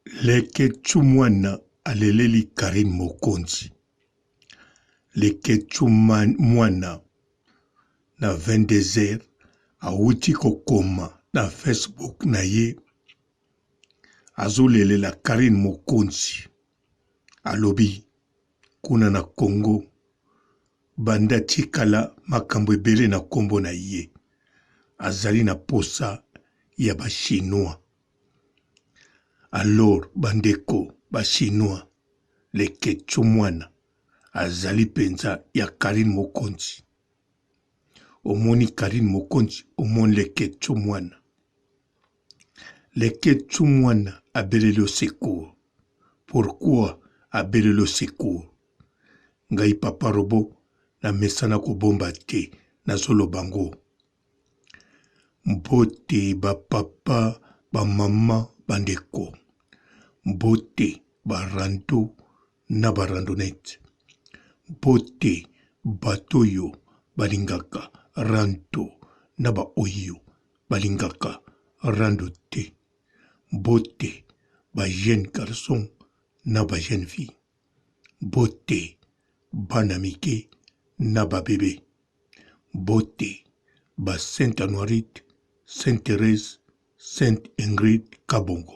Leketu mwana aleleli Karine Mokonzi. Leketu mwana na 22h awuti kokoma na Facebook na ye azolelela Karine Mokonzi. Alobi kuna na Congo banda tikala makambo ebele na kombo na ye. Azali na posa ya ba Chinois. Alors bandeko ba Chinois Leketu mwana azali penza ya Karine Mokonzi. Omoni Karine Mokonzi, omoni Leketu mwana. Leketu mwana abeleli au secours. Pourquoi abeleli au secours? Ngai papa robo na mesana kobomba te na zolo bango. Mbote ba papa, ba mama, bandeko. Mbote ba rando na ba randonnette. Mbote batoyo balingaka rando na ba oyo balingaka rando te. Mbote ba jeune garçon na ba jeune fille. Mbote bana mike na ba bébé. Mbote ba Sainte Anuarite, Sainte Thérèse, Sainte Ingrid Kabongo.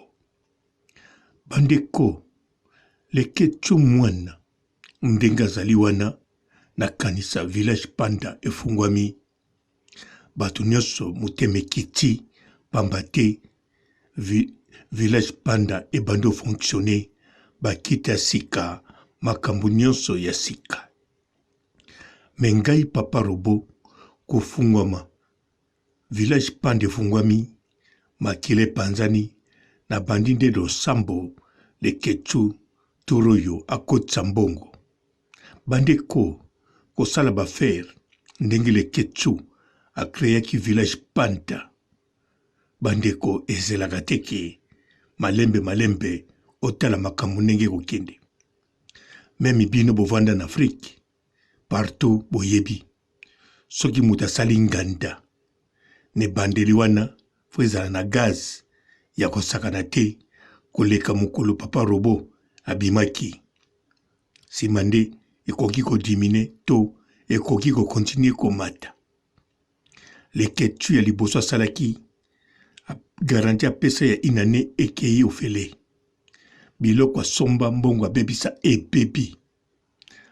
Bandeko, Leketu mwana ndenge azali wana na kanisa village Panda efungwami. Bato nyonso motema ekiti pamba te village Panda ebandi fonctionner bakita sika makambo nyonso ya sika. Mengai papa robo kofungwama village Panda efungwami makile panzani na bandi nde losambo Leketu toroyo akotisa mbongo. Bandeko kosala bafaire ndenge Leketu akreaki village Panda. Bandeko ezelaka teke malembe otala makambo ndenge kokende. Memi bino bovanda na Afrique partout boyebi. Soki mutu asali nganda ne bandeli wana fo ezala na gaz ya kosakana te koleka mokolo papa robo abimaki. Sima nde ekoki kodimine to ekoki kokontinue komata. Leketu ya liboso asalaki garanti apesa ya inane ekei ofele. Biloko asomba mbongo abebisa ebebi.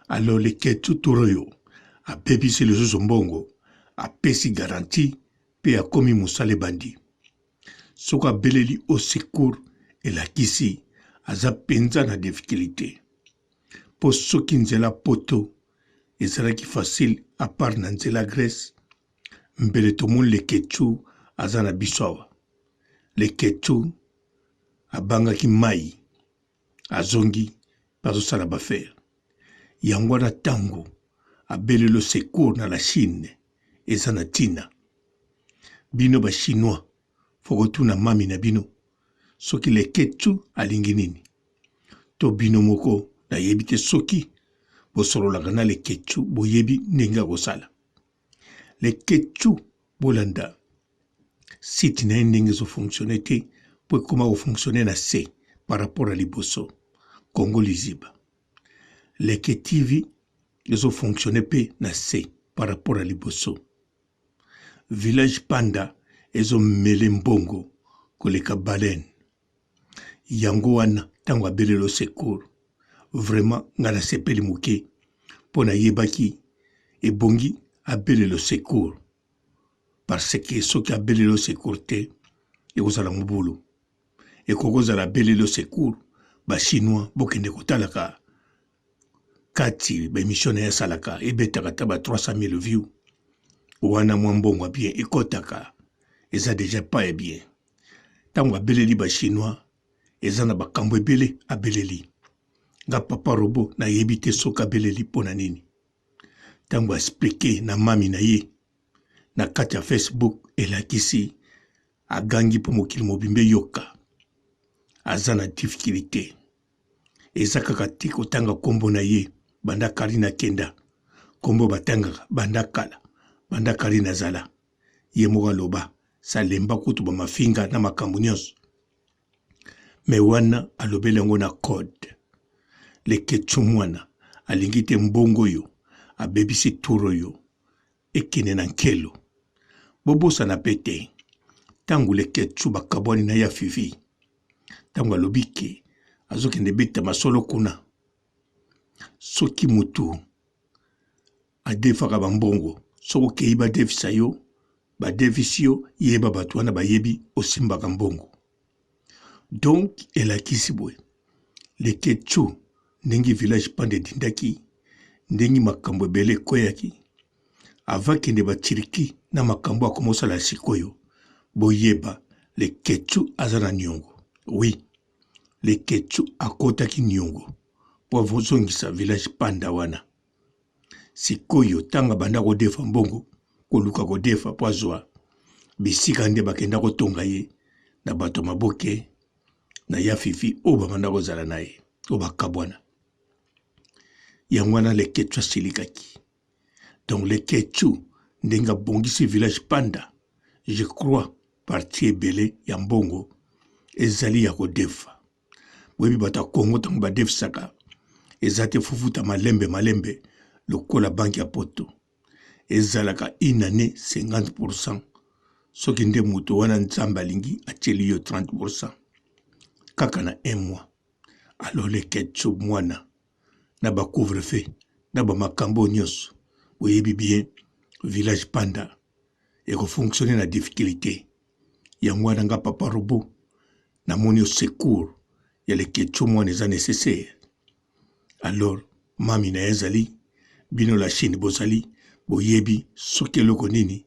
Alors Leketu toroyo abebisi lisusu mbongo apesi garanti pe akomi mosala bandi. Soka beleli au secours elakisi aza penza na difficulté. Po soki nzela poto ezalaki facile à part na nzela Grèce, mbele tomoni Leketu aza na biso awa. Leketu abangaki mai azongi bazosala bafaire. Yango na tango abelelo secours na la Chine eza na tina. Bino ba Chinois fokotuna mami na bino soki Leketu alingi nini. To bino moko na yebi te soki bosololaka na Leketu boyebi ndenge akosala. Leketu bolanda site na ye ndenge ezofonctionne te po ekoma kofonctionne na se par rapport à liboso Congo Liziba. Leketu TV ezofonctionne pe na se par rapport à liboso. Village Panda ezomele mbongo koleka baleine. Yango wana tango abelelo secours. Vraiment ngana sepeli muke pona yebaki ebongi abelelo secours. Parce que soki abelelo secours te ekozala mobulu. Ekokozala abelelo secours ba Chinois bokende kotalaka kati ba émission ya salaka ebetaka taba 300,000 views. Wana mwambongo bien ekotaka eza déjà pas bien. Tango abeleli ba Chinois eza na bakambo ebele abeleli. Nga papa robo na yebi te soki abeleli pona nini. Tango expliqué na mami na ye na kati ya Facebook elakisi agangi po mokili mobimbe yoka. Aza na difficulté. Eza kaka te kotanga kombo na ye banda Karine akenda. Kombo batangaka banda kala banda Karine azala. Ye moko aloba salemba kutu ba mafinga na makambo nyonso. me wana alobeli yango na code. Leketsu mwana alingi te mbongo yo abebisi turo yo ekene na nkelo. Bobosana pe te tangu Leketsu bakabwani na ya Fifi. Tangu alobi ke azokende beta masolo kuna. Soki mutu adefaka bambongo soko kei badefisa yo badefisi yo yeba batu wana bayebi osimbaka mbongo. Donc elakisi boye Leketsu ndenge village pande dindaki ndenge makambo ebele ekoyaki avakende batiriki na makambo akomosala sikoyo boyeba Leketsu aza na niongo. Oui, Leketsu akotaki niongo po avozongisa village panda wana. Sikoyo tanga banda kodefa mbongo koluka kodefa po azwa bisika nde bakenda kotonga ye na bato maboke na ya Fifi o bamanda kozala na ye o bakabwana. Yango wana Leketsu asilikaki. Donc Leketsu ndenge abongisi village panda, je crois partie ebele ya mbongo ezali ya kodefa. Boyebi bata Kongo tango badefisaka ezate fufuta malembe lokola banki ya poto. Ezalaka inane 50%. Soki nde mutu wana nzamba alingi atieli yo 30%. Kaka na 1 mois. Alors Leketsu mwana na ba couvre-feu na ba makambo nyonso. Boyebi bien village panda eko fonctionner na difficulté. Ya mwana nga papa robo na moni au secours ya Leketsu mwana eza nécessaire. Alors mami na ezali bino la Chine bozali boyebi soki eloko nini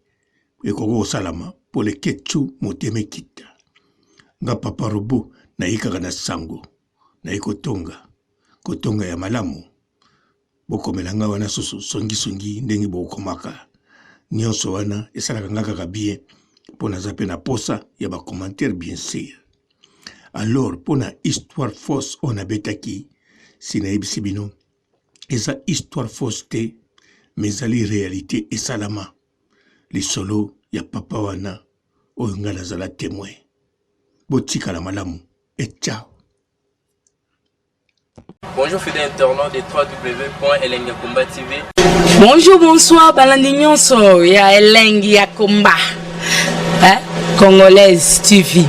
ekoko salama po Leketsu moteme kita. Nga papa robo na yikaka na sango na kotonga ya malamu. Bokomelanga wana soso songi ndenge bokomaka. Nyonso wana esalaka nga kaka bien pona zape na posa ya ba commentaire bien sûr. Alors pona histoire fausse on abetaki sina ebisi bino eza histoire fausse te mais ali réalité esalama lisolo ya papa wana oyo nga nazala témoin. Botikala malamu et ciao. Bonjour fidèles internautes de www.elengiakomba TV. Bonjour, bonsoir, balandi nyonso ya Elengi ya Komba. Congolaise TV.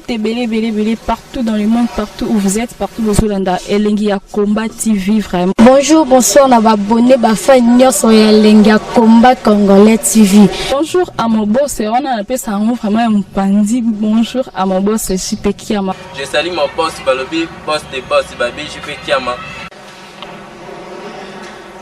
Belé partout dans le monde, partout où vous êtes, partout où vous êtes, Elengi ya Komba TV vraiment. Bonjour, bonsoir, na abonné ba fan nyonso ya Elengi ya Komba Congolais TV. Bonjour à mon boss, on a appelé ça vraiment un pandi. Bonjour à mon boss, JP Kiama. Je salue mon boss Balobi, boss de boss Babi, JP Kiama.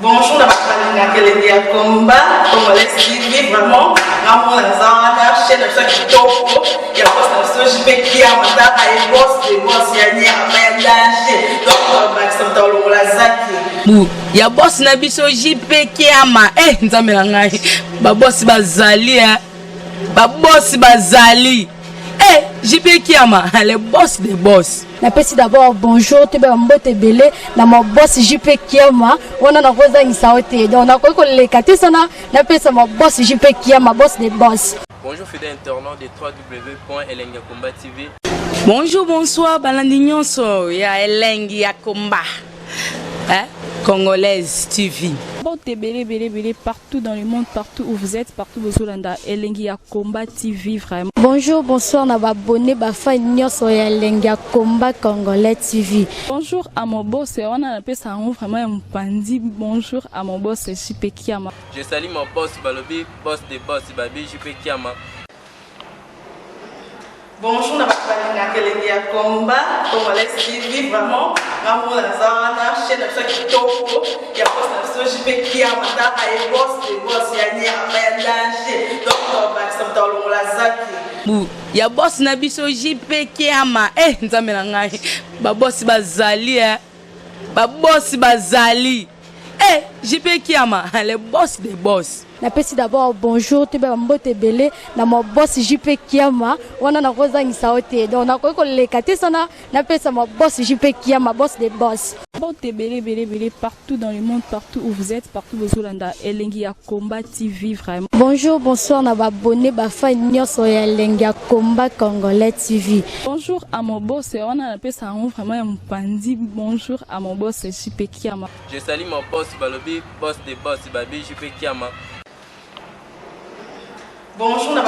Bonjour à la Elengi ya Komba Congolais TV vraiment. Namo nazana chaîne de chaque topo ya boss na JP Kiama ta ay boss de boss ya ni amandaje. Donc Maxime Tolo la zaki. Ya boss na biso JP Kiama. Nzambe na ngai. Ba boss bazali ba boss bazali. JP Kiama, le boss des boss. Napesi d'abord bonjour te ba mbote belé na mo boss JP Kiama wana na koza ngisaote donc na ko lekati sana napesa mo boss JP Kiama boss des boss. Bonjour fidèles internautes de www.elengiakomba TV. Bonjour, bonsoir, balandi nyonso ya Elengi ya Komba. Congolaise TV. Belé partout dans le monde, partout où vous êtes, partout où vous êtes, Elengi ya Komba TV vraiment. Bonjour, bonsoir, na abonné ba fan nyonso ya Elengi ya Komba Congolais TV. Bonjour à mon boss, on a appelé ça vraiment un pandi. Bonjour à mon boss, JP Kiama. Je salue mon boss Balobi, boss de boss Babi, JP Kiama. Bonjour à Elengi ya Komba Congolais TV vraiment. Namo nazana chaîne de chaque topo ya boss na JP Kiama ta ay boss de boss ya ni amandaje. Donc Maxime Tolo la zaki. Ya boss na biso JP Kiama. Nzambe na ngai. Ba boss bazali ba boss bazali. JP Kiama, le boss des boss. Napesi d'abord bonjour te ba mbote belé na mo boss JP Kiama wana na koza ngisaote donc na ko lekati sana napesa mo boss JP Kiama boss des boss. Mbote belé partout dans le monde, partout où vous êtes, partout où vous êtes, Elengi ya Combat TV vraiment. Bonjour, bonsoir na abonné bafa nyonso ya Elengi ya Combat Congolais TV. Bonjour à mon boss, on a appelé ça vraiment un pandi. Bonjour à mon boss JP Kiama. Je salue mon boss Balobi, boss des boss Babi JP Kiama. Bonjour, na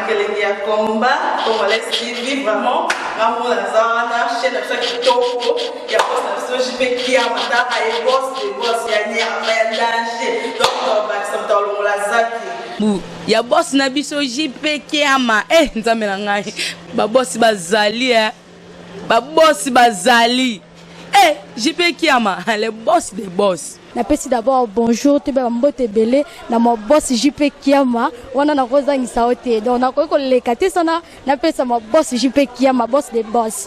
Elengi ya Combat Congolais TV vraiment. Maman la zana chaîne de chaque topo ya boss na JP Kiama ta ay boss des boss ya nyama ya danger. Donc on va s'entendre la zaki. Ya boss na biso JP Kiama nzambe na ngai ba boss bazali ba boss bazali JP Kiama le boss des boss. Napesi d'abord bonjour te ba mbote belé na mo boss JP Kiama wana na kozangisa ote donc na ko lekate sana napesa mo boss JP Kiama boss des boss.